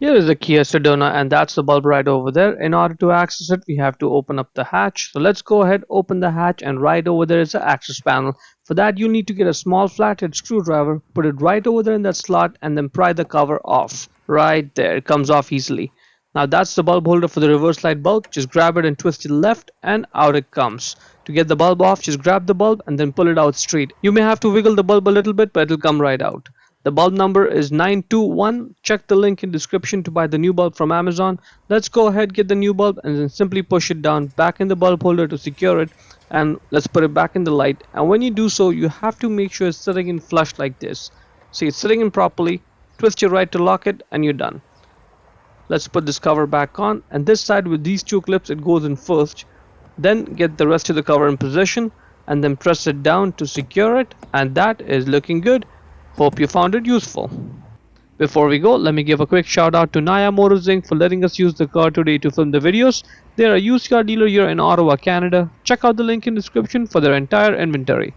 Here is the Kia Sedona, and that's the bulb right over there. In order to access it, we have to open up the hatch. So let's go ahead, open the hatch, and right over there is the access panel. For that, you need to get a small flathead screwdriver, put it right over there in that slot, and then pry the cover off. Right there, it comes off easily. Now that's the bulb holder for the reverse light bulb. Just grab it and twist it left, and out it comes. To get the bulb off, just grab the bulb and then pull it out straight. You may have to wiggle the bulb a little bit, but it'll come right out. The bulb number is 921. Check the link in description to buy the new bulb from Amazon. Let's go ahead, get the new bulb, and then simply push it down back in the bulb holder to secure it, and let's put it back in the light. And when you do so, you have to make sure it's sitting in flush like this. See, it's sitting in properly. Twist your right to lock it, and you're done. Let's put this cover back on, and this side with these two clips it goes in first. Then get the rest of the cover in position and then press it down to secure it, and that is looking good. Hope you found it useful. Before we go, let me give a quick shout out to Naya Motors Inc. for letting us use the car today to film the videos. They are a used car dealer here in Ottawa, Canada. Check out the link in description for their entire inventory.